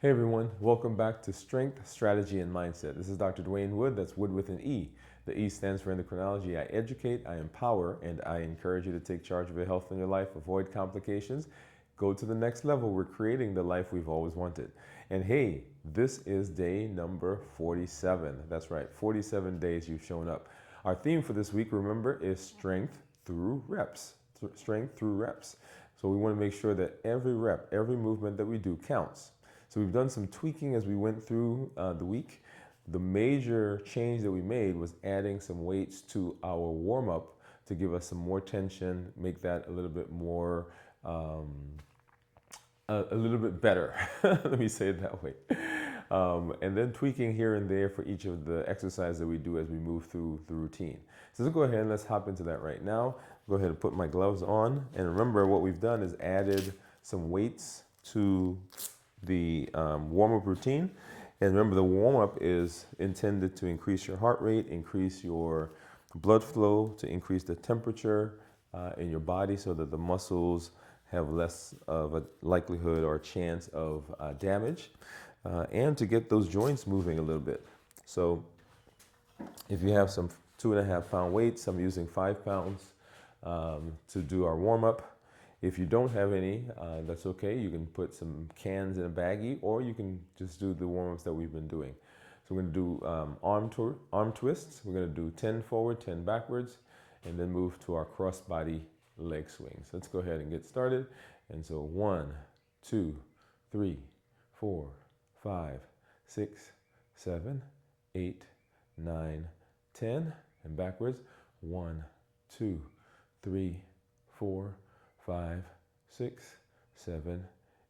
Hey everyone, welcome back to Strength, Strategy, and Mindset. This is Dr. Dwain Woode, that's Wood with an E. The E stands for endocrinology. I educate, I empower, and I encourage you to take charge of your health in your life, avoid complications, go to the next level. We're creating the life we've always wanted. And hey, this is day number 47. That's right, 47 days you've shown up. Our theme for this week, remember, is strength through reps. Strength through reps. So we want to make sure that every rep, every movement that we do counts. So we've done some tweaking as we went through the week. The major change that we made was adding some weights to our warm-up to give us some more tension, make that a little bit more, a little bit better. Let me say it that way. And then tweaking here and there for each of the exercises that we do as we move through the routine. So let's go ahead and let's hop into that right now. Go ahead and put my gloves on. And remember, what we've done is added some weights to the warm-up routine. And remember, the warm-up is intended to increase your heart rate, increase your blood flow, to increase the temperature in your body so that the muscles have less of a likelihood or chance of damage, and to get those joints moving a little bit. So if you have some 2.5 pound weights, I'm using 5 pounds to do our warm-up. If you don't have any, that's okay. You can put some cans in a baggie, or you can just do the warm-ups that we've been doing. So we're going to do arm twists. We're going to do 10 forward, 10 backwards, and then move to our cross-body leg swings. Let's go ahead and get started. And so 1, 2, 3, 4, 5, 6, 7, 8, 9, 10, and backwards. 1, 2, 3, 4, 5, 6, 7,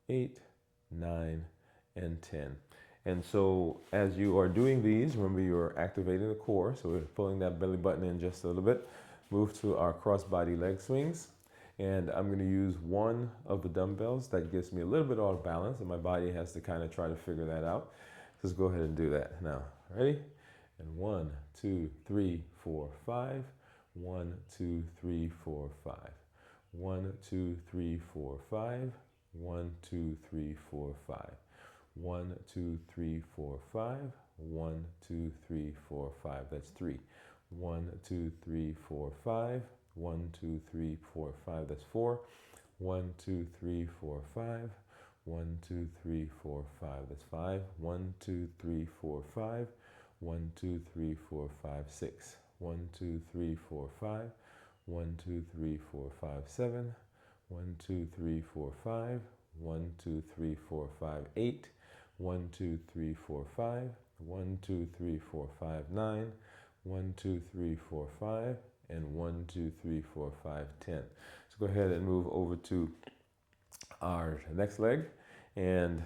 8, 9, and 10. And so as you are doing these, remember you're activating the core. So we're pulling that belly button in just a little bit. Move to our cross-body leg swings. And I'm going to use one of the dumbbells. That gives me a little bit off balance, and my body has to kind of try to figure that out. Just go ahead and do that now. Ready? And 1, 2, 3, 4, 5. 1, 2, 3, 4, 5. 1, 2, 3, 4, 5. 1, 2, 3, 4, 5. 1, 2, 3, 4, 5. 1, 2, 3, 4, 5. That's 3. 1, 2, 3, 4, 5. 1, 2, 3, 4, 5. That's 4. 1, 2, 3, 4, 5. 1, 2, 3, 4, 5. That's 5. 1, 2, 3, 4, 5. 1, 2, 3, 4, 5, 6. 1, 2, 3, 4, 5. 1, 2, 3, 4, 5, 7. 1, 2, 3, 4, 5. 1, 2, 3, 4, 5, 8. 1, 2, 3, 4, 5. 1, 2, 3, 4, 5, 9. 1, 2, 3, 4, 5. And 1, 2, 3, 4, 5, 10. So go ahead and move over to our next leg and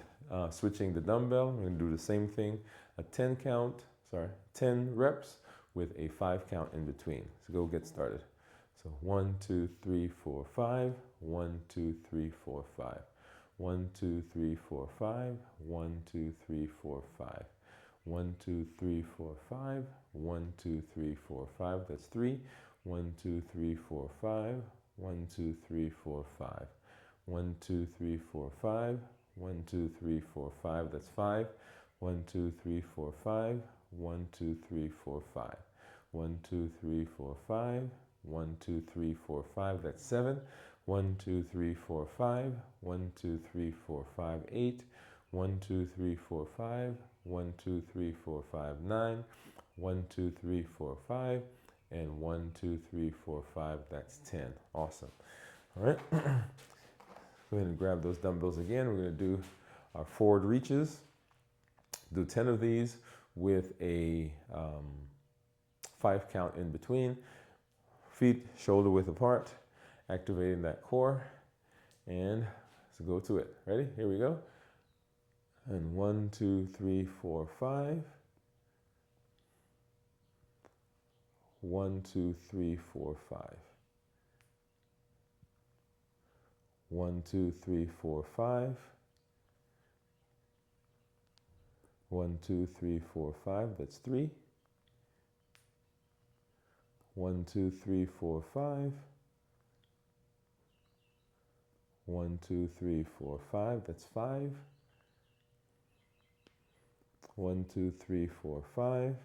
switching the dumbbell. We're going to do the same thing, a 10 reps with a 5 count in between. So go get started. So 1, 2, 3, 4, 5. 1, 2, 3, 4, 5. 1, 2, 3, 4, 5. 1, 2, 3, 4, 5. 1, 2, 3, 4, 5. 1, 2, 3, 4, 5. That's 3. 1, 2, 3, 4, 5. 1, 2, 3, 4, 5. 1, 2, 3, 4, 5. 1, 2, 3, 4, 5. That's 5. 1, 2, 3, 4, 5. 1, 2, 3, 4, 5. 1, 2, 3, 4, 5. 1, 2, 3, 4, 5. That's 7. 1, 2, 3, 4, 5. 1, 2, 3, 4, 5, 8. 1, 2, 3, 4, 5. 1, 2, 3, 4, 5, 9. 1, 2, 3, 4, 5. And 1, 2, 3, 4, 5. That's 10. Awesome. All right. Go ahead and grab those dumbbells again. We're going to do our forward reaches. Do 10 of these with a 5 count in between. Feet shoulder width apart, activating that core. And let's go to it. Ready? Here we go. And 1, 2, 3, 4, 5. 1, 2, 3, 4, 5. 1, 2, 3, 4, 5. 1, 2, 3, 4, 5. That's 3. 1, 2, 3, 4, 5. 1, 2, 3, 4, 5. That's 5. 1, 2, 3, 4, 5.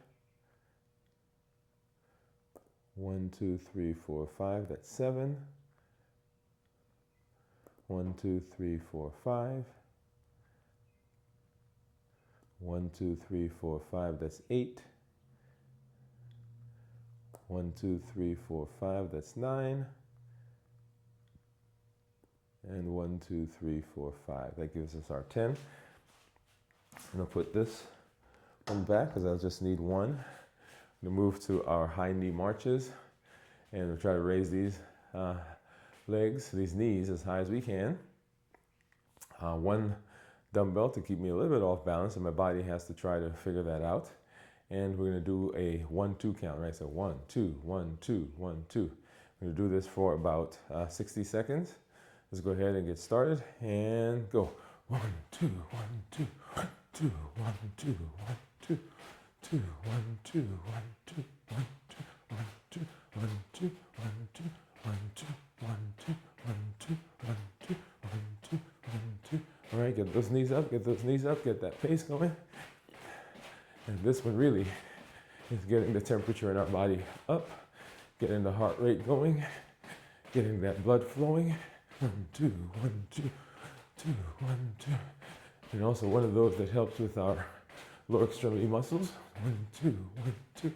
1, 2, 3, 4, 5. That's 7. 1, 2, 3, 4, 5. 1, 2, 3, 4, 5. That's 8. 1, 2, 3, 4, 5. That's 9. And 1, 2, 3, 4, 5. That gives us our 10. I'm going to put this one back because I'll just need one. I'm going to move to our high knee marches, and we'll try to raise these legs, these knees as high as we can. One dumbbell to keep me a little bit off balance, and my body has to try to figure that out. And we're going to do a 1-2 count, right? So 1, 2, 1, 2, 1, 2. We're going to do this for about 60 seconds. Let's go ahead and get started and go. 1, 2, 1, 2, 1, 2, 1, 2, 1, 2, 2, 1, 2, 1, 2, 1, 2, 1, 2, 1, 2, 1, 2, 1, 2, 1, 2, 1, 2, 1, 2, 1, 2, 1, 2. All right, get those knees up, get those knees up, get that pace going. And this one really is getting the temperature in our body up, getting the heart rate going, getting that blood flowing. 1, 2, 1, 2, 2, 1, 2. And also one of those that helps with our lower extremity muscles. 1, 2, 1, 2,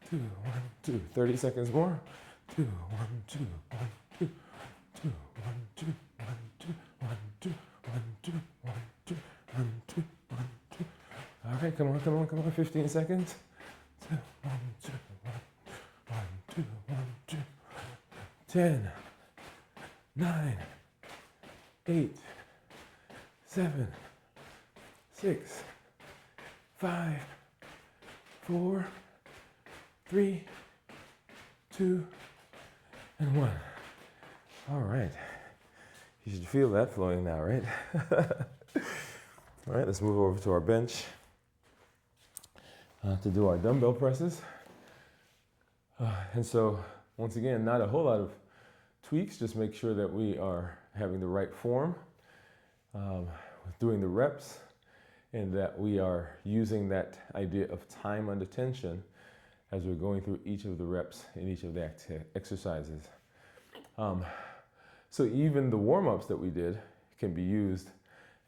2, 1, 2. 30 seconds more. 2, 1, 2, 1, 2, 2, 1, 2, 1, 2, 1, 2, 1, 2, 1, 2, 1, 2, 1, 2. All right, come on, come on, come on. 15 seconds. 2, 1, 2, 1, 1, 2, 1, 2. 10, 9, 8, 7, 6, 5, 4, 3, 2, and 1. All right. You should feel that flowing now, right? All right, let's move over to our bench to do our dumbbell presses. And so, once again, not a whole lot of tweaks, just make sure that we are having the right form, doing the reps, and that we are using that idea of time under tension as we're going through each of the reps in each of the exercises. So even the warm-ups that we did can be used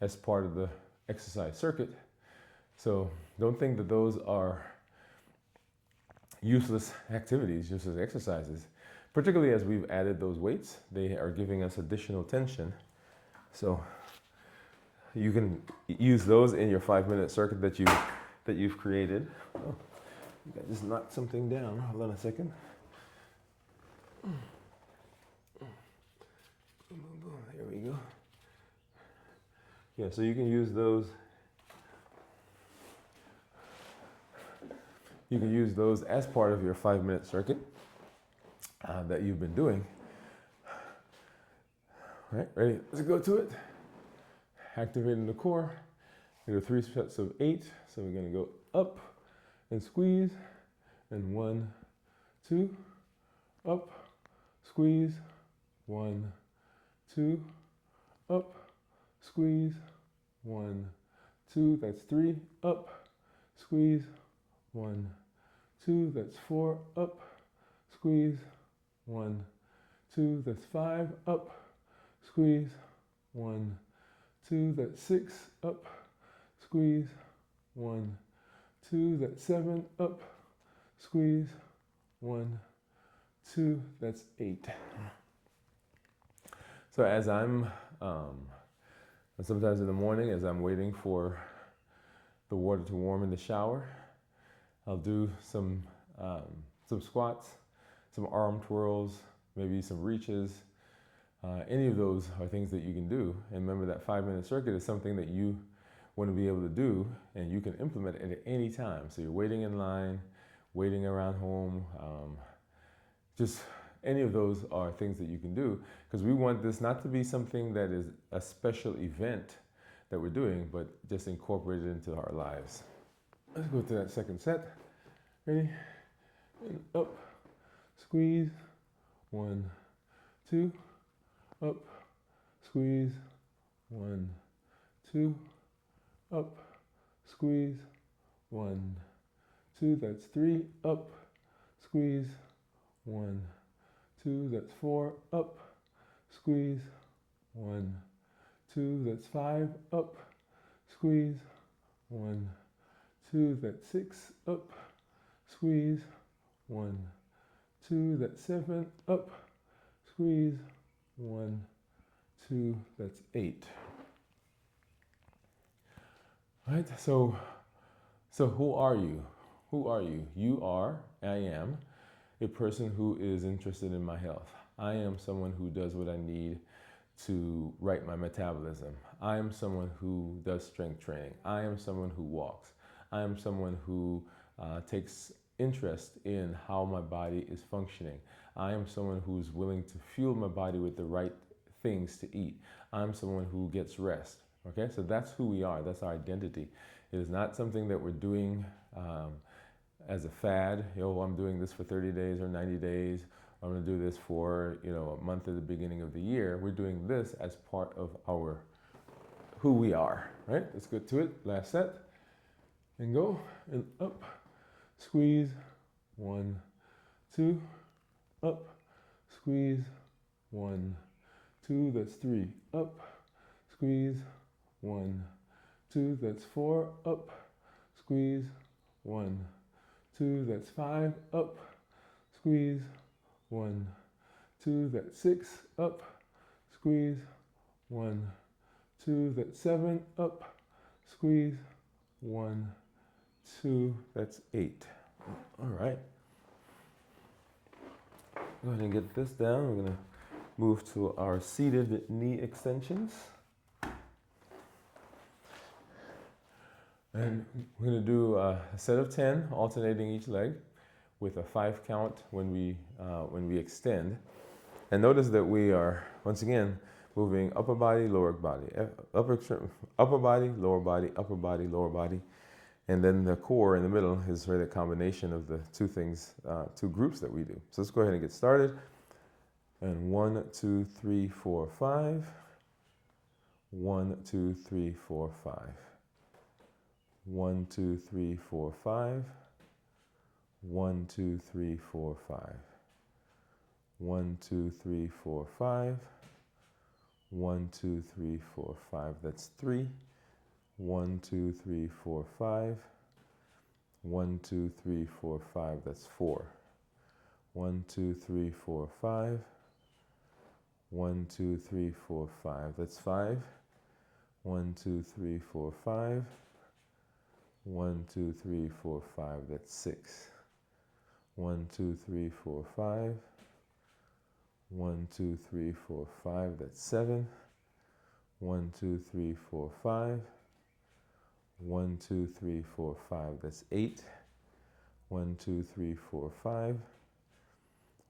as part of the exercise circuit. So don't think that those are useless activities, useless exercises. Particularly as we've added those weights, they are giving us additional tension. So you can use those in your 5-minute circuit that you've created. Oh, I just knocked something down. Hold on a second. There we go. Yeah, so you can use those. You can use those as part of your 5-minute circuit that you've been doing. All right, ready? Let's go to it. Activating the core. We do 3 sets of 8. So we're going to go up and squeeze, and 1, 2, up, squeeze, 1, 2, up, squeeze, 1, 2. That's 3. Up, squeeze, 1, 2. That's 4. Up, squeeze, 1, 2. That's 5. Up, squeeze, 1, 2. That's 6. Up, squeeze, 1, 2. That's 7. Up, squeeze, 1, 2. That's 8. So as I'm, sometimes in the morning, as I'm waiting for the water to warm in the shower, I'll do some squats, some arm twirls, maybe some reaches. Any of those are things that you can do. And remember that 5-minute circuit is something that you want to be able to do, and you can implement it at any time. So you're waiting in line, waiting around home, just any of those are things that you can do, because we want this not to be something that is a special event that we're doing, but just incorporate it into our lives. Let's go to that second set. Ready? And up, squeeze, 1, 2, up, squeeze, 1, 2, up, squeeze, 1, 2, that's 3, up, squeeze, 1, 2, that's 4, up, squeeze, 1, 2, that's 5, up, squeeze, 1, 2, that's 6, up, squeeze, 1, 2, that's 7, up, squeeze, 1, 2, that's 8. Right, so who are you? Who are you? I am a person who is interested in my health. I am someone who does what I need to right my metabolism. I am someone who does strength training. I am someone who walks. I am someone who takes interest in how my body is functioning. I am someone who's willing to fuel my body with the right things to eat. I'm someone who gets rest. Okay, so that's who we are. That's our identity. It is not something that we're doing as a fad. I'm doing this for 30 days or 90 days. I'm going to do this for a month at the beginning of the year. We're doing this as part of our who we are. Right? Let's get to it. Last set. And go and up. Squeeze. 1, 2. Up. Squeeze. 1, 2. That's 3. Up. Squeeze. 1, 2, that's 4, up, squeeze, 1, 2, that's 5, up, squeeze, 1, 2, that's 6, up, squeeze, 1, 2, that's 7, up, squeeze, 1, 2, that's 8. All right. Go ahead and get this down. We're going to move to our seated knee extensions. And we're going to do a set of 10, alternating each leg, with a 5 count when we extend. And notice that we are, once again, moving upper body, lower body, upper body, lower body, upper body, lower body. And then the core in the middle is really a combination of the two things, two groups that we do. So let's go ahead and get started. And 1, 2, 3, 4, 5. 1, 2, 3, 4, 5. 1, 2, 3, 4, 5. 1, 2, 3, 4, 5. 1, 2, 3, 4, 5. 1, 2, 3, 4, 5. That's 3. 1, 2, 3, 4, 5. 1, 2, 3, 4, 5. That's 4. 1, 2, 3, 4, 5. 1, 2, 3, 4, 5. That's 5. 1, 2, 3, 4, 5. 1, 2, 3, 4, 5. That's 6. 1, 2, 3, 4, 5. 1, 2, 3, 4, 5. That's 7. 1, 2, 3, 4, 5. 1, 2, 3, 4, 5. That's 8. 1, 2, 3, 4, 5.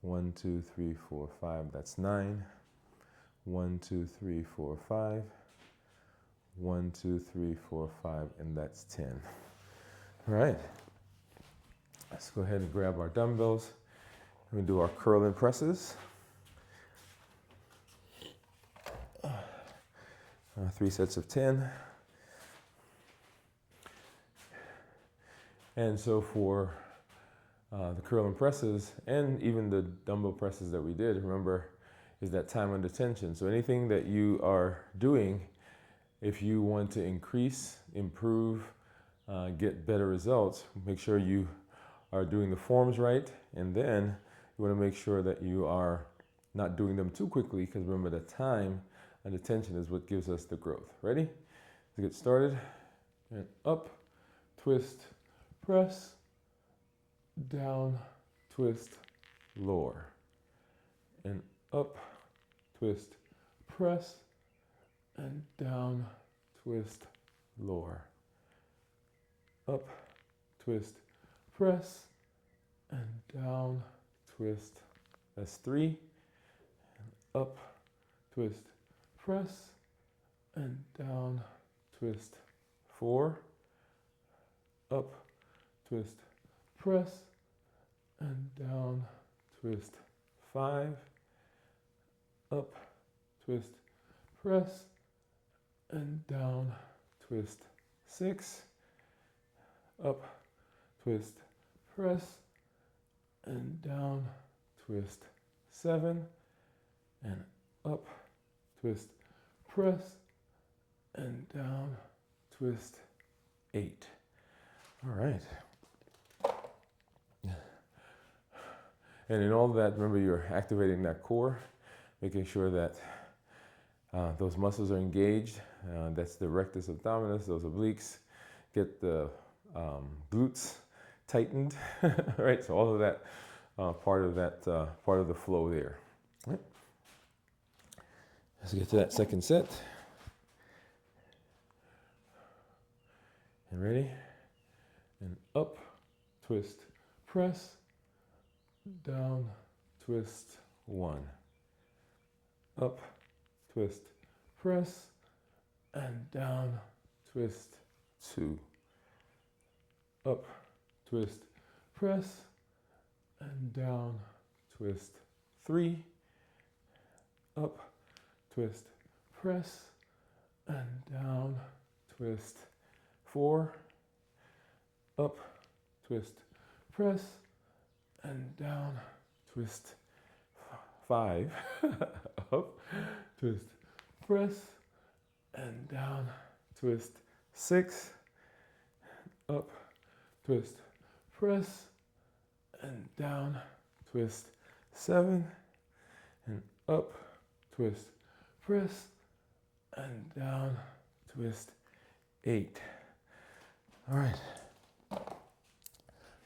1, 2, 3, 4, 5. That's 9. 1, 2, 3, 4, 5. 1, 2, 3, 4, 5, and that's 10. All right. Let's go ahead and grab our dumbbells. We're going to do our curl and presses. 3 sets of 10. And so for the curl and presses, and even the dumbbell presses that we did, remember, is that time under tension. So anything that you are doing, if you want to increase, improve, get better results, make sure you are doing the forms right, and then you want to make sure that you are not doing them too quickly, because remember, the time and the tension is what gives us the growth. Ready? Let's get started. And up, twist, press, down, twist, lower. And up, twist, press, and down, twist, lower. Up, twist, press, and down, twist. That's 3. And up, twist, press, and down, twist. 4. Up, twist, press, and down, twist. 5. Up, twist, press, and down, twist. 6. up, twist, press, and down, twist, 7, and up, twist, press, and down, twist, 8. All right. And in all that, remember you're activating that core, making sure that those muscles are engaged. That's the rectus abdominis, those obliques. Get the glutes tightened, right? So all of that, part of the flow there. Right. Let's get to that second set. And ready? And up, twist, press, down, twist, 1. Up, twist, press, and down, twist, 2. Up, twist, press, and down, twist, 3. Up, twist, press, and down, twist, 4. Up, twist, press, and down, twist, 5. Up, twist, press, and down, twist, 6. Up, twist, press, and down, twist, 7. And up, twist, press, and down, twist, 8. All right.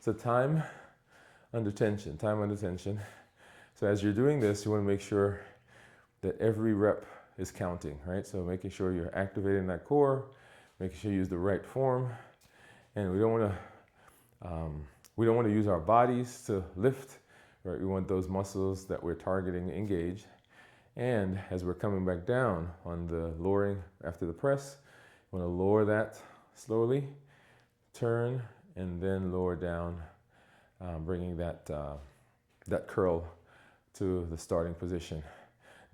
So time under tension. So as you're doing this, you want to make sure that every rep is counting, right? So making sure you're activating that core, making sure you use the right form, and we don't want to use our bodies to lift, right? We want those muscles that we're targeting engaged. And as we're coming back down on the lowering after the press, you want to lower that slowly, turn, and then lower down, bringing that curl to the starting position.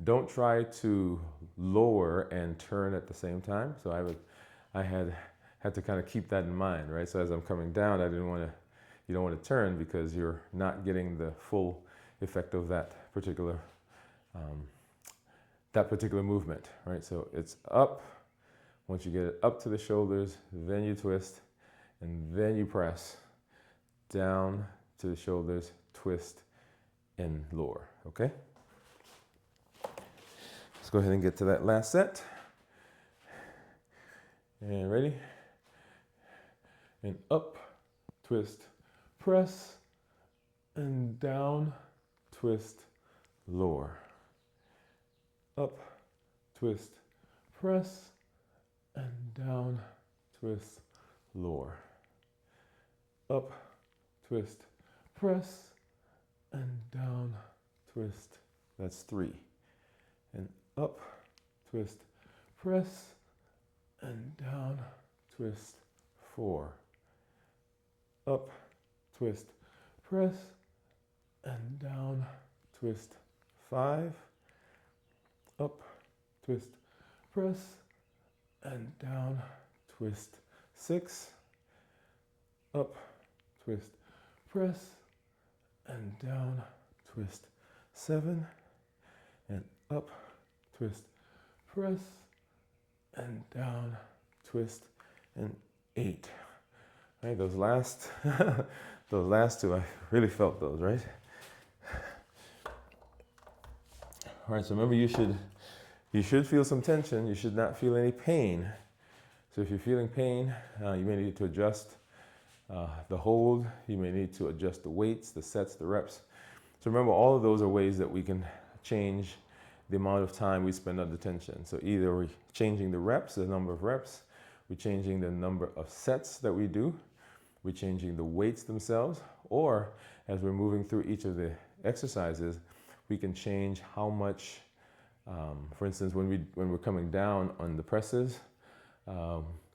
Don't try to lower and turn at the same time. So I had to kind of keep that in mind, right? So as I'm coming down, you don't want to turn because you're not getting the full effect of that particular movement, right? So it's up. Once you get it up to the shoulders, then you twist, and then you press down to the shoulders, twist, and lower, okay? Let's go ahead and get to that last set. And ready? And up, twist, press, and down, twist, lower. Up, twist, press, and down, twist, lower. Up, twist, press, and down, twist. That's 3. And up, twist, press, and down, twist, 4. Up, twist, press, and down, twist, 5. Up, twist, press, and down, twist, 6. Up, twist, press, and down, twist, 7. And up, twist, press, and down, twist, and 8. All right, those last two, I really felt those, right? All right, so remember you should feel some tension. You should not feel any pain. So if you're feeling pain, you may need to adjust the hold. You may need to adjust the weights, the sets, the reps. So remember, all of those are ways that we can change the amount of time we spend under tension. So either we're changing the reps, the number of reps, we're changing the number of sets that we do, we're changing the weights themselves, or as we're moving through each of the exercises, we can change how much, for instance, when we're coming down on the presses,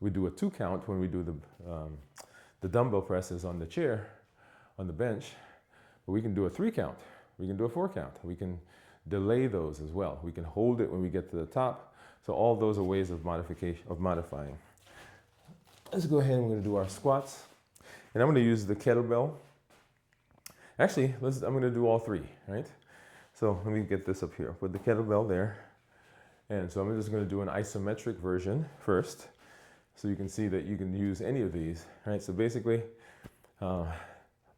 we do a 2 count when we do the dumbbell presses on the chair, on the bench, but we can do a 3 count, we can do a 4 count, we can delay those as well. We can hold it when we get to the top. So all those are ways of modifying. Let's go ahead and we're going to do our squats. And I'm going to use the kettlebell. Actually, I'm going to do all three, right? So let me get this up here. Put the kettlebell there. And so I'm just going to do an isometric version first. So you can see that you can use any of these, right? So basically,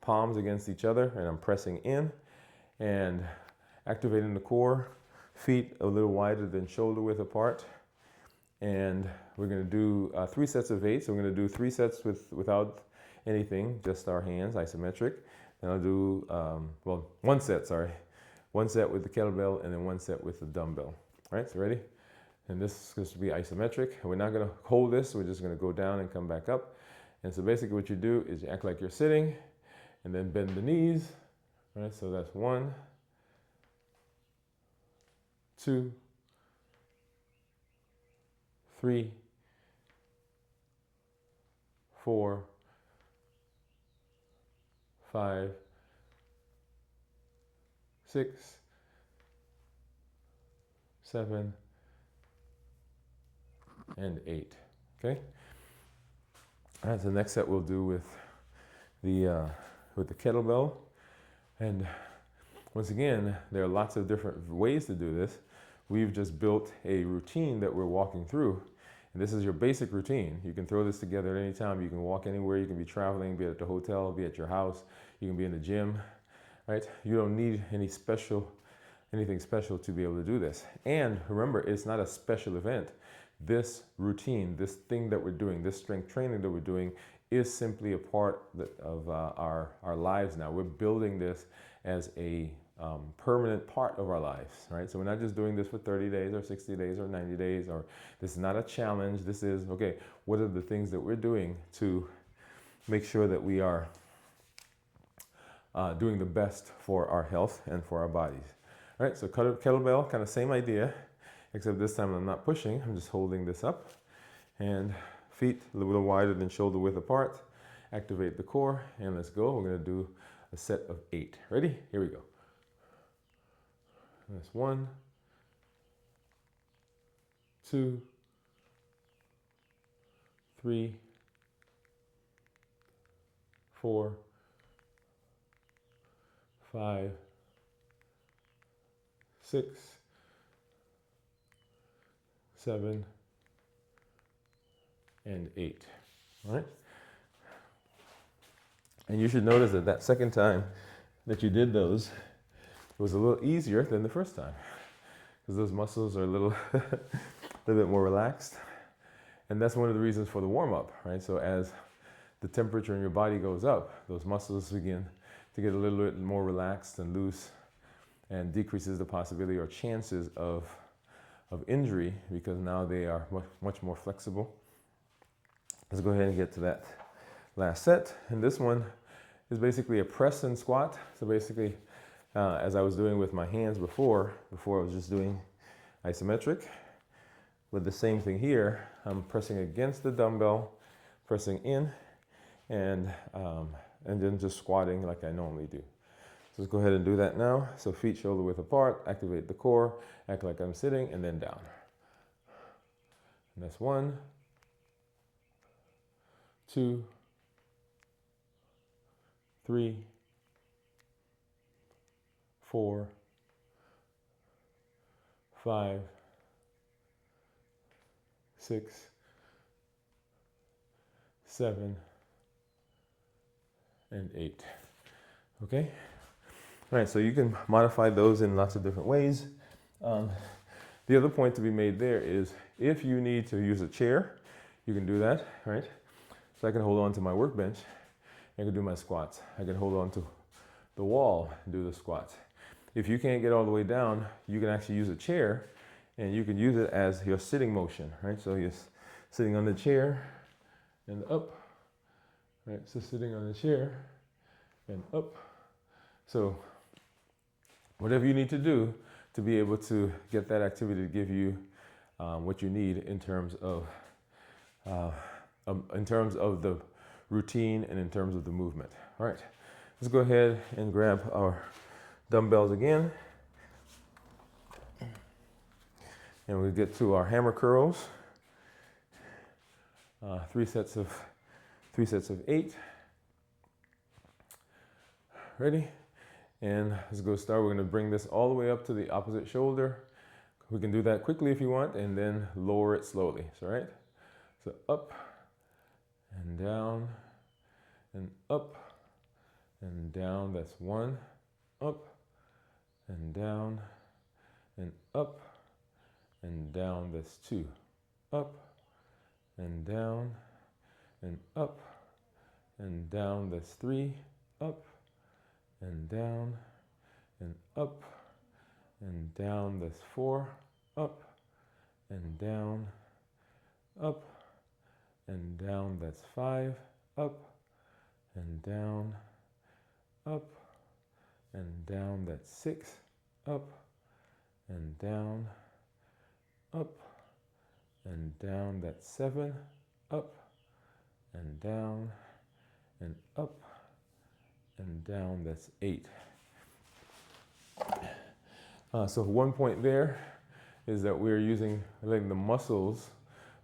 palms against each other, and I'm pressing in and activating the core, feet a little wider than shoulder width apart. And we're going to do 3 sets of 8. So we're going to do 3 sets without anything, just our hands, isometric. And I'll do, 1 set, sorry. 1 set with the kettlebell and then 1 set with the dumbbell. All right, so ready? And this is going to be isometric. We're not going to hold this. We're just going to go down and come back up. And so basically what you do is you act like you're sitting and then bend the knees. All right, so that's 1, 2, 3, 4, 5, 6, 7, and 8. Okay. All right. So the next set we'll do with the kettlebell, and once again, there are lots of different ways to do this. We've just built a routine that we're walking through. And this is your basic routine. You can throw this together at any time. You can walk anywhere. You can be traveling, be at the hotel, be at your house. You can be in the gym, right? You don't need anything special to be able to do this. And remember, it's not a special event. This routine, this thing that we're doing, this strength training that we're doing is simply a part of our lives now. We're building this as a permanent part of our lives, right? So we're not just doing this for 30 days or 60 days or 90 days, or this is not a challenge. This is, okay, what are the things that we're doing to make sure that we are doing the best for our health and for our bodies. All right, so kettlebell, kind of same idea, except this time I'm not pushing, I'm just holding this up. And feet a little wider than shoulder width apart. Activate the core, and let's go. We're gonna do a set of 8. Ready? Here we go. That's 1, 2, 3, 4, 5, 6, 7, and 8. All right? And you should notice that that second time that you did those, it was a little easier than the first time, because those muscles are a little bit more relaxed. And that's one of the reasons for the warm-up, right? So as the temperature in your body goes up, those muscles begin to get a little bit more relaxed and loose, and decreases the possibility or chances of injury, because now they are much more flexible. Let's go ahead and get to that last set. And this one is basically a press and squat. So basically, as I was doing with my hands before I was just doing isometric. With the same thing here, I'm pressing against the dumbbell, pressing in, and then just squatting like I normally do. So let's go ahead and do that now. So feet shoulder width apart, activate the core, act like I'm sitting, and then down. And that's 1, 2, 3, 4, 5, 6, 7, and 8. Okay? All right, so you can modify those in lots of different ways. The other point to be made there is if you need to use a chair, you can do that, right? So I can hold on to my workbench, I can do my squats. I can hold on to the wall and do the squats. If you can't get all the way down, you can actually use a chair, and you can use it as your sitting motion, right? So you're sitting on the chair and up, right? So sitting on the chair and up. So whatever you need to do to be able to get that activity to give you what you need in terms of the routine and in terms of the movement. All right, let's go ahead and grab our dumbbells again. And we get to our hammer curls. 3 sets of 8. ready? And let's go start. We're going to bring this all the way up to the opposite shoulder. We can do that quickly if you want, and then lower it slowly. So, right? So up and down and up and down. That's 1. Up and down and up and down. That's 2. Up and down and up and down. That's 3. Up and down and up and down. That's 4. Up and down, up and down. That's 5. Up and down, up and down. That's 6. Up and down, up and down. That's 7. Up and down and up and down. That's 8. So one point there is that we're letting the muscles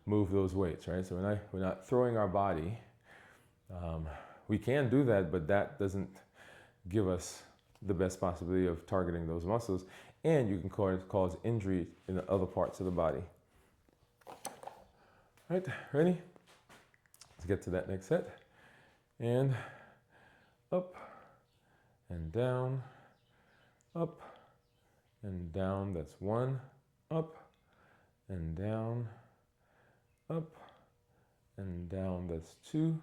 move those weights, right? So we're not throwing our body. We can do that, but that doesn't give us the best possibility of targeting those muscles, and you can cause injury in the other parts of the body. All right, ready? Let's get to that next set. And up and down, up and down. That's 1. Up and down, up and down. That's 2.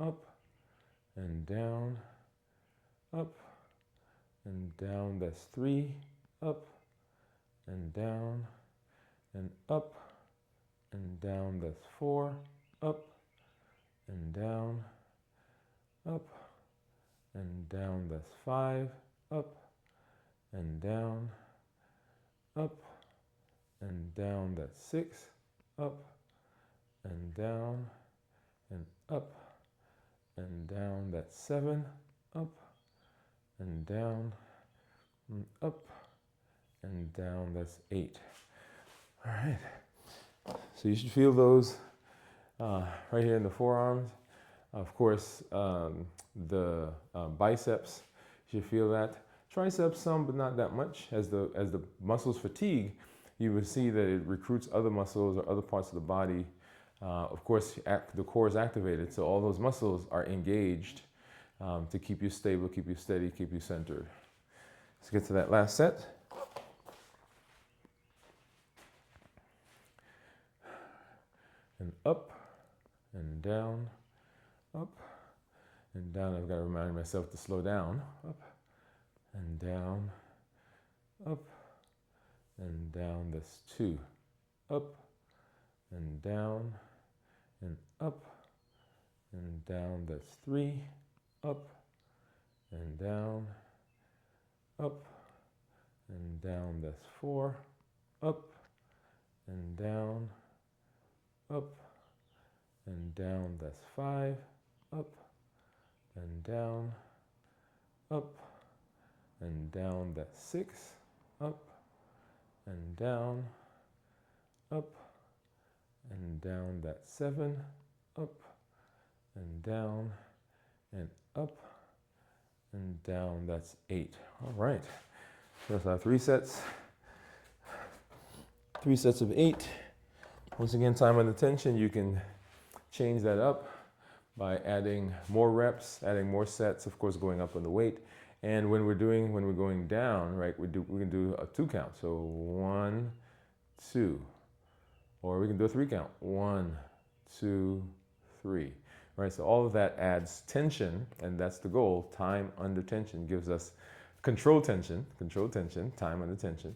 Up and down, up and down. That's 3. Up and down and up and down. That's 4. Up and down, up and down. That's 5. Up and down, up and down. That's 6. Up and down and up and down. That's 7. Up and down and up and down. That's 8. All right. So you should feel those right here in the forearms. Of course, the biceps, you should feel that. Triceps some, but not that much. As the muscles fatigue, you will see that it recruits other muscles or other parts of the body. Of course, the core is activated, so all those muscles are engaged to keep you stable, keep you steady, keep you centered. Let's get to that last set. And up and down, up and down. I've got to remind myself to slow down. Up and down, up and down. That's 2. Up and down and up and down. That's 3. Up and down, up and down. That's 4. Up and down, up and down. That's 5. Up and down, up and down. That's 6. Up and down, up and down. That's 7. Up and down and up and down. That's 8. All right. So that's our 3 sets. 3 sets of 8. Once again, time under tension, you can change that up by adding more reps, adding more sets, of course, going up on the weight. And when we're going down, right, we can do a 2 count. So 1, 2, or we can do a 3 count. 1, 2, 3. Right, so all of that adds tension, and that's the goal. Time under tension gives us controlled tension, time under tension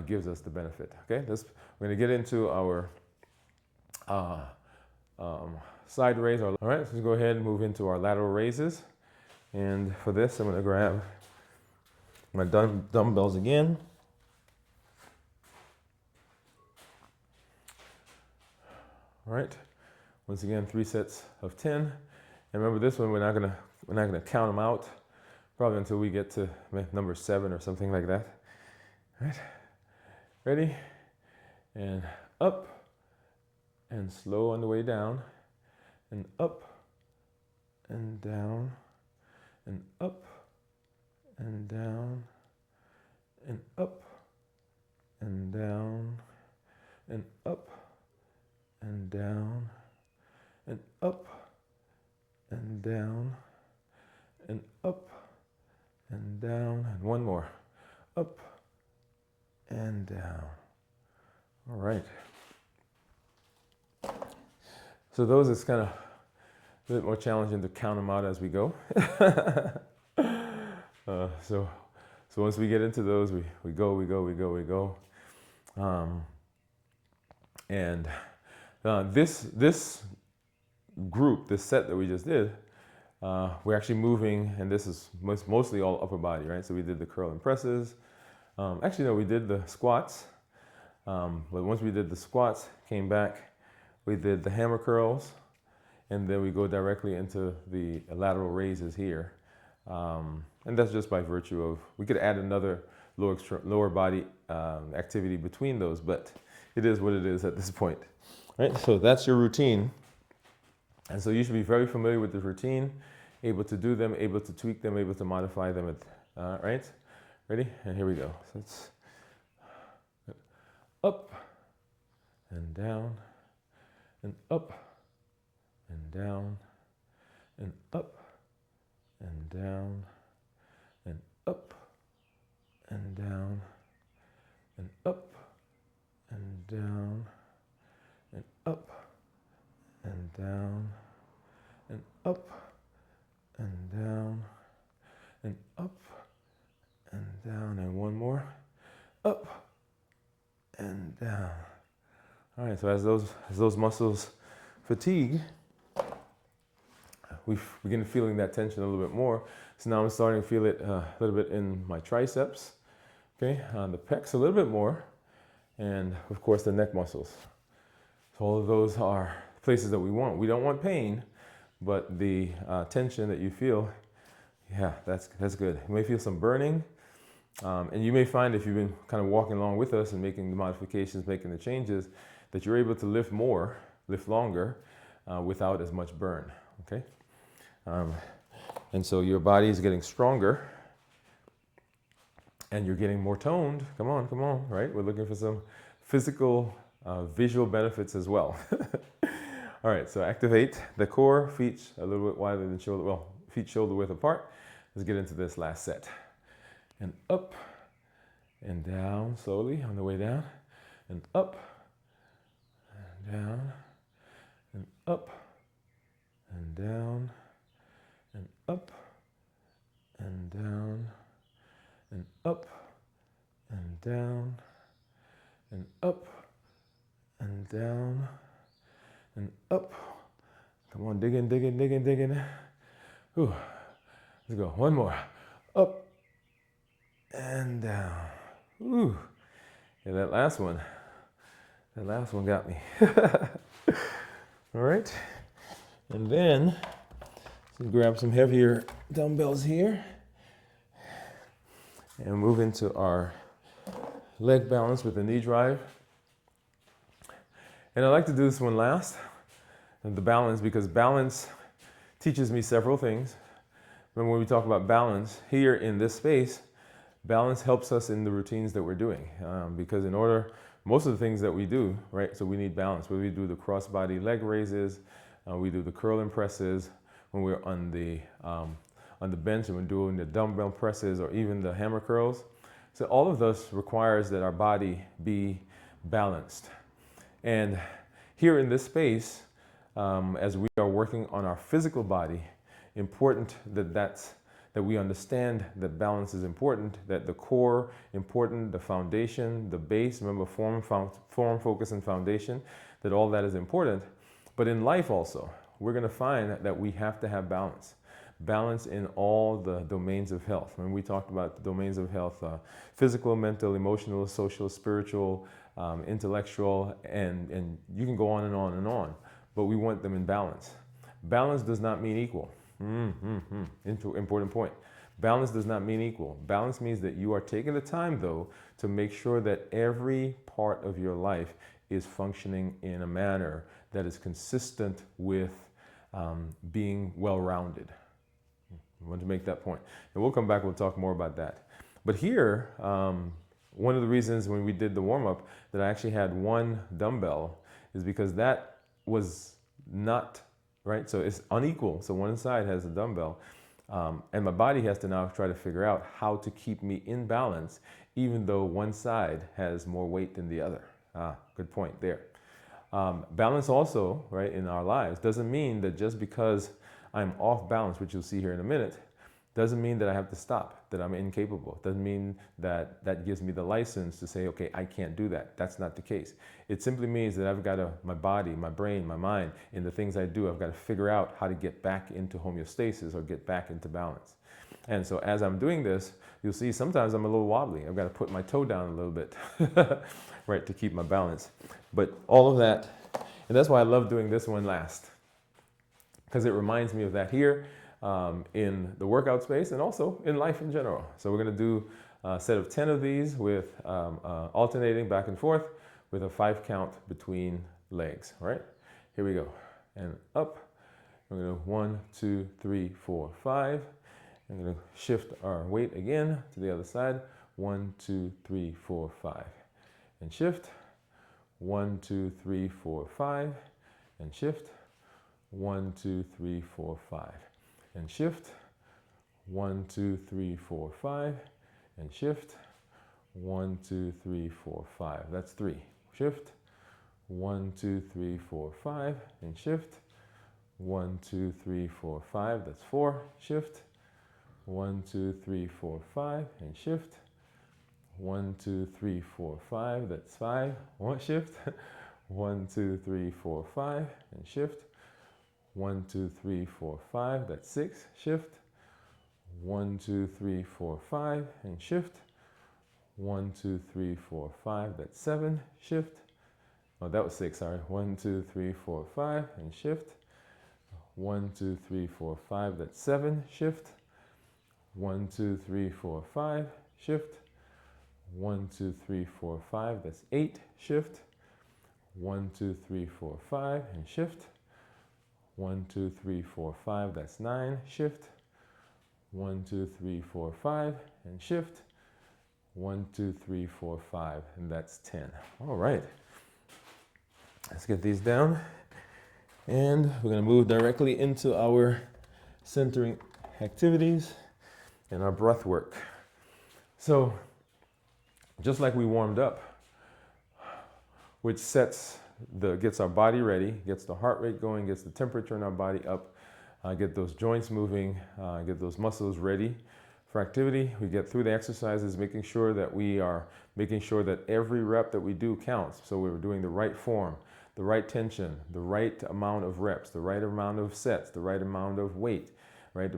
gives us the benefit. Okay, we're gonna get into our side raise. All right, so let's go ahead and move into our lateral raises. And for this, I'm gonna grab my dumbbells again. All right. Once again, 3 sets of 10. And remember, this one we're not gonna count them out, probably until we get to number 7 or something like that. All right, ready? And up, and slow on the way down, and up, and down, and up, and down, and up, and down, and up, and down, and up, and down, and up, and down, and one more, up, and down. All right. So those is kind of a bit more challenging to count them out as we go. So once we get into those, we go. And this group, this set that we just did, we're actually moving, and this is mostly all upper body, right? So we did the curl and presses. Actually, no, we did the squats. But once we did the squats, came back, we did the hammer curls, and then we go directly into the lateral raises here. And that's just by virtue of, we could add another lower body activity between those, but it is what it is at this point, right? So that's your routine. And so you should be very familiar with this routine, able to do them, able to tweak them, able to modify them, right? Ready? And here we go. So it's up and down and up and down and up and down and up and down and up and down and up and down and up and down and up and down, and one more, up and down. All right, so as those muscles fatigue, we begin feeling that tension a little bit more. So now I'm starting to feel it a little bit in my triceps, okay, on the pecs a little bit more, and of course the neck muscles. So all of those are places that we want. We don't want pain, but the tension that you feel, yeah, that's good. You may feel some burning, and you may find if you've been kind of walking along with us and making the modifications, making the changes, that you're able to lift more, lift longer, without as much burn, okay? And so your body is getting stronger and you're getting more toned. Come on, right? We're looking for some physical, visual benefits as well. All right, so activate the core, feet a little bit wider than shoulder, well, feet shoulder width apart. Let's get into this last set. And up and down slowly on the way down, and up and down and up and down and up and down and up and down and up and down and up. Come on, dig in. Ooh. Let's go. One more. Up and down. Ooh. Yeah, that last one got me. All right. And then let's grab some heavier dumbbells here and move into our leg balance with the knee drive. And I like to do this one last, the balance, because balance teaches me several things. Remember when we talk about balance, here in this space, balance helps us in the routines that we're doing. Because in order, most of the things that we do, right, so we need balance. Whether we do the cross-body leg raises, we do the curl and presses, when we're on the bench and we're doing the dumbbell presses or even the hammer curls. So all of this requires that our body be balanced. And here in this space, as we are working on our physical body, important that we understand that balance is important, that the core important, the foundation, the base, remember form, focus, and foundation, that all that is important. But in life also, we're going to find that we have to have balance. Balance in all the domains of health. When we talked about the domains of health, physical, mental, emotional, social, spiritual, intellectual, and you can go on and on and on, but we want them in balance. Balance does not mean equal. Important point. Balance does not mean equal. Balance means that you are taking the time, though, to make sure that every part of your life is functioning in a manner that is consistent with being well-rounded. I want to make that point. And we'll come back, we'll talk more about that. But here, one of the reasons when we did the warm-up that I actually had one dumbbell is because that was not, right? So it's unequal. So one side has a dumbbell. And my body has to now try to figure out how to keep me in balance, even though one side has more weight than the other. Good point there. Balance also, right, in our lives doesn't mean that just because I'm off balance, which you'll see here in a minute, doesn't mean that I have to stop, that I'm incapable. Doesn't mean that that gives me the license to say, okay, I can't do that. That's not the case. It simply means that I've got to, my body, my brain, my mind, in the things I do, I've got to figure out how to get back into homeostasis or get back into balance. And so as I'm doing this, you'll see sometimes I'm a little wobbly. I've got to put my toe down a little bit, right, to keep my balance. But all of that, and that's why I love doing this one last, because it reminds me of that here. In the workout space and also in life in general. So we're going to do a set of 10 of these with alternating back and forth with a 5 count between legs. All right, here we go. And up. We're going to 1, 2, 3, 4, 5. I'm going to shift our weight again to the other side. 1, 2, 3, 4, 5. And shift. 1, 2, 3, 4, 5. And shift. 1, 2, 3, 4, 5. And shift. 1, 2, 3, 4, 5. And shift. 1, 2, 3, 4, 5. That's 3. Shift. 1, 2, 3, 4, 5. And shift. 1, 2, 3, 4, 5. That's 4. Shift. 1, 2, 3, 4, 5. And shift. 1, 2, 3, 4, 5. That's 5. One shift. 1, 2, 3, 4, 5. And shift. 1, 2, 3, 4, 5. That's 6. Shift. 1, 2, 3, 4, 5. And shift. 1, 2, 3, 4, 5. That's 7. Shift. Oh, that was 6. Sorry. 1, 2, 3, 4, 5. And shift. 1, 2, 3, 4, 5. That's 7. Shift. 1, 2, 3, 4, 5. Shift. 1, 2, 3, 4, 5. That's 8. Shift. 1, 2, 3, 4, 5. And shift. 1, 2, 3, 4, 5. That's 9. Shift. 1, 2, 3, 4, 5. And shift. 1, 2, 3, 4, 5. And that's 10. All right. Let's get these down. And we're going to move directly into our centering activities and our breath work. So, just like we warmed up, which gets our body ready, gets the heart rate going, gets the temperature in our body up, get those joints moving, get those muscles ready for activity. We get through the exercises, making sure that we are making sure that every rep that we do counts. So we're doing the right form, the right tension, the right amount of reps, the right amount of sets, the right amount of weight, right? The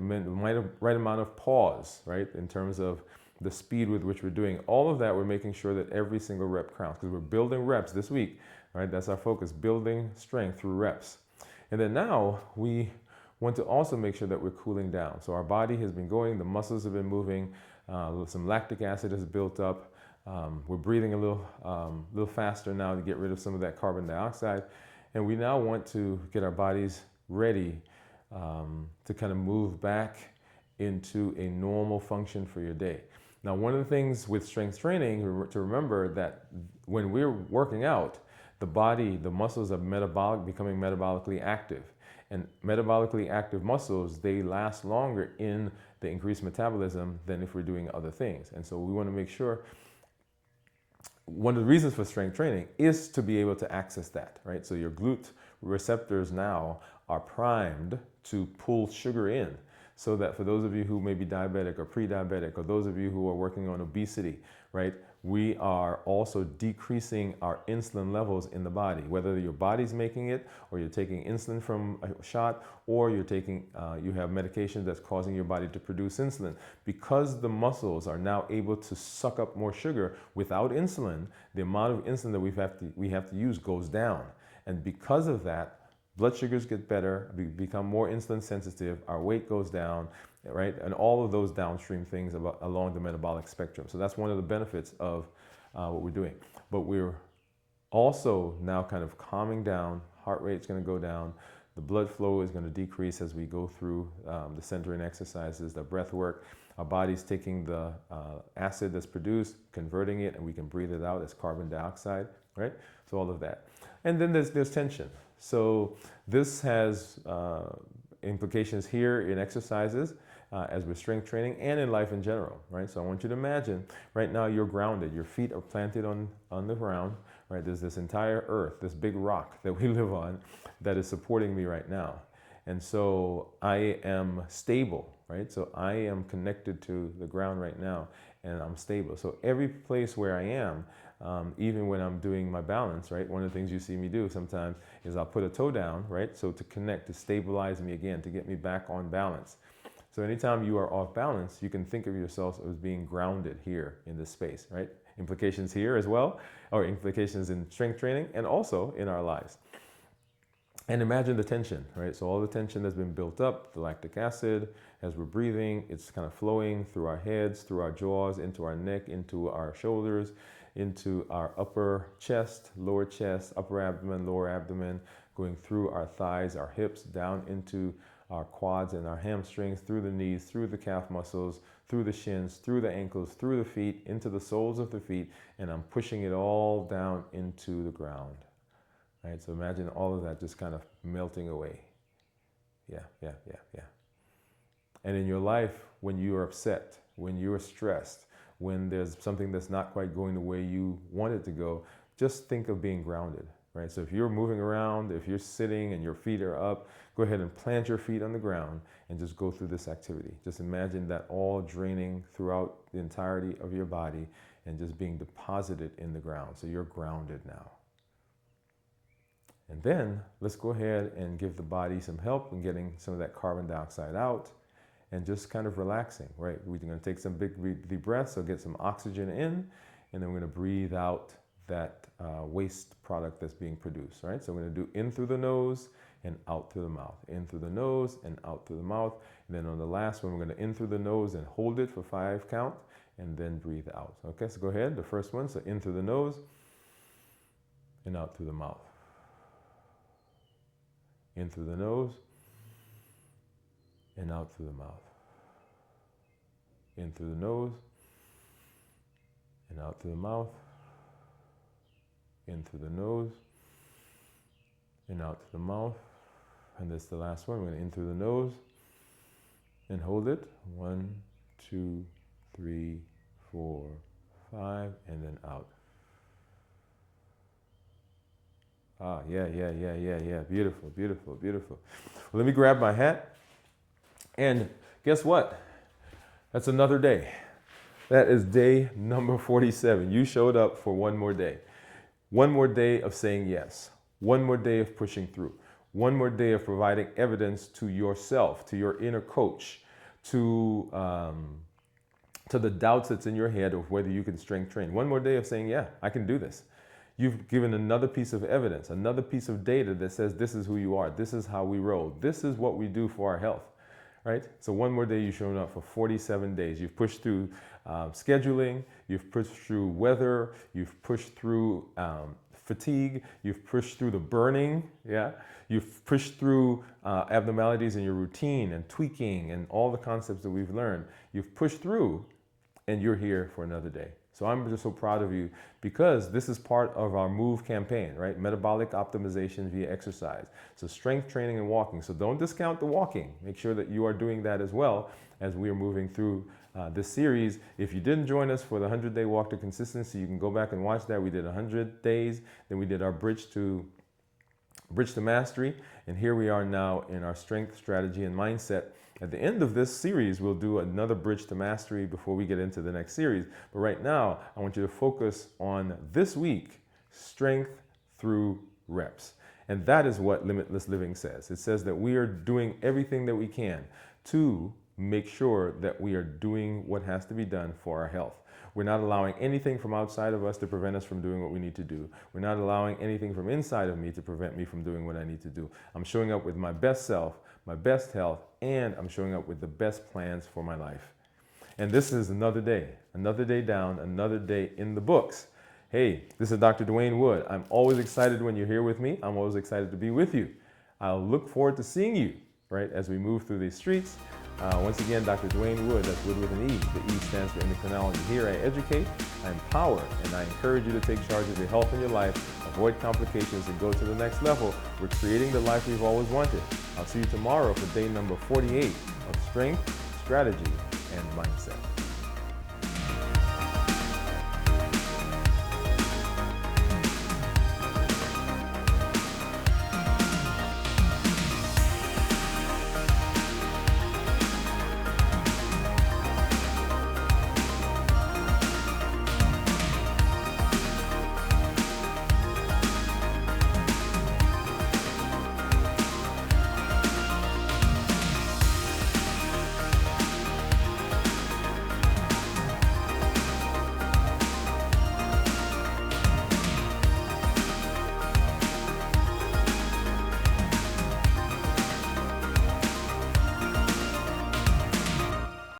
right amount of pause, right? In terms of the speed with which we're doing all of that, we're making sure that every single rep counts because we're building reps this week, right? That's our focus, building strength through reps. And then now we want to also make sure that we're cooling down. So our body has been going, the muscles have been moving, some lactic acid has built up. We're breathing a little faster now to get rid of some of that carbon dioxide. And we now want to get our bodies ready to kind of move back into a normal function for your day. Now, one of the things with strength training to remember that when we're working out, the body, the muscles are becoming metabolically active. And metabolically active muscles, they last longer in the increased metabolism than if we're doing other things. And so we want to make sure, one of the reasons for strength training is to be able to access that, right? So your glute receptors now are primed to pull sugar in, so that for those of you who may be diabetic or pre-diabetic, or those of you who are working on obesity, right, we are also decreasing our insulin levels in the body, whether your body's making it, or you're taking insulin from a shot, or you're taking, you have medication that's causing your body to produce insulin. Because the muscles are now able to suck up more sugar without insulin, the amount of insulin that we have to use goes down. And because of that, blood sugars get better, we become more insulin sensitive, our weight goes down, right? And all of those downstream things along the metabolic spectrum. So that's one of the benefits of what we're doing. But we're also now kind of calming down, heart rate's gonna go down, The blood flow is going to decrease as we go through the centering exercises, the breath work. Our body's taking the acid that's produced, converting it, and we can breathe it out as carbon dioxide, right? So all of that. And then there's tension. So this has implications here in exercises as with strength training and in life in general, right? So I want you to imagine right now you're grounded. Your feet are planted on the ground, right? There's this entire earth, this big rock that we live on that is supporting me right now. And so I am stable, right? So I am connected to the ground right now and I'm stable. So every place where I am, even when I'm doing my balance, right? One of the things you see me do sometimes is I'll put a toe down, right? So to connect, to stabilize me again, to get me back on balance. So anytime you are off balance, you can think of yourself as being grounded here in this space, right? Implications here as well, or implications in strength training and also in our lives. And imagine the tension, right? So all the tension that's been built up, the lactic acid, as we're breathing, it's kind of flowing through our heads, through our jaws, into our neck, into our shoulders, into our upper chest, upper abdomen, lower abdomen, going through our thighs, our hips, down into our quads and our hamstrings, through the knees, through the calf muscles, through the shins, through the ankles, through the feet, into the soles of the feet, and I'm pushing it all down into the ground. Right? So imagine all of that just kind of melting away. Yeah. And in your life, when you are upset, when you are stressed, when there's something that's not quite going the way you want it to go, just think of being grounded, right? So if you're moving around, if you're sitting and your feet are up, go ahead and plant your feet on the ground and just go through this activity. Just imagine that all draining throughout the entirety of your body and just being deposited in the ground. So you're grounded now. And then let's go ahead and give the body some help in getting some of that carbon dioxide out and just kind of relaxing, right? We're going to take some big deep breaths, so get some oxygen in, and then we're going to breathe out that waste product that's being produced, right? So we're going to do in through the nose and out through the mouth, in through the nose and out through the mouth. And then on the last one, we're going to in through the nose and hold it for 5 count and then breathe out. Okay, so go ahead, the first one. So in through the nose and out through the mouth. In through the nose and out through the mouth. In through the nose and out through the mouth. In through the nose and out through the mouth. And this is the last one. We're going to in through the nose and hold it. 1, 2, 3, 4, 5, and then out. Ah, yeah. Beautiful. Well, let me grab my hat. And guess what? That's another day. That is day number 47. You showed up for one more day. One more day of saying yes. One more day of pushing through. One more day of providing evidence to yourself, to your inner coach, to the doubts that's in your head of whether you can strength train. One more day of saying, yeah, I can do this. You've given another piece of evidence, another piece of data that says this is who you are. This is how we roll. This is what we do for our health, right? So one more day you've shown up for 47 days. You've pushed through scheduling. You've pushed through weather. You've pushed through fatigue. You've pushed through the burning. Yeah. You've pushed through abnormalities in your routine and tweaking and all the concepts that we've learned. You've pushed through and you're here for another day. So I'm just so proud of you because this is part of our MOVE campaign, right? Metabolic optimization via exercise. So strength training and walking. So don't discount the walking. Make sure that you are doing that as well as we are moving through this series. If you didn't join us for the 100-day walk to consistency, you can go back and watch that. We did 100 days. Then we did our bridge to mastery. And here we are now in our strength, strategy, and mindset. At the end of this series, we'll do another bridge to mastery before we get into the next series. But right now, I want you to focus on this week, strength through reps. And that is what Limitless Living says. It says that we are doing everything that we can to make sure that we are doing what has to be done for our health. We're not allowing anything from outside of us to prevent us from doing what we need to do. We're not allowing anything from inside of me to prevent me from doing what I need to do. I'm showing up with my best self, my best health, and I'm showing up with the best plans for my life. And this is another day down, another day in the books. Hey, this is Dr. Dwain Woode. I'm always excited when you're here with me. I'm always excited to be with you. I'll look forward to seeing you, right, as we move through these streets. Once again, Dr. Dwain Woode, that's Woode with an E. The E stands for endocrinology. Here I educate, I empower, and I encourage you to take charge of your health and your life, avoid complications, and go to the next level. We're creating the life we've always wanted. I'll see you tomorrow for day number 48 of Strength, Strategy, and Mindset.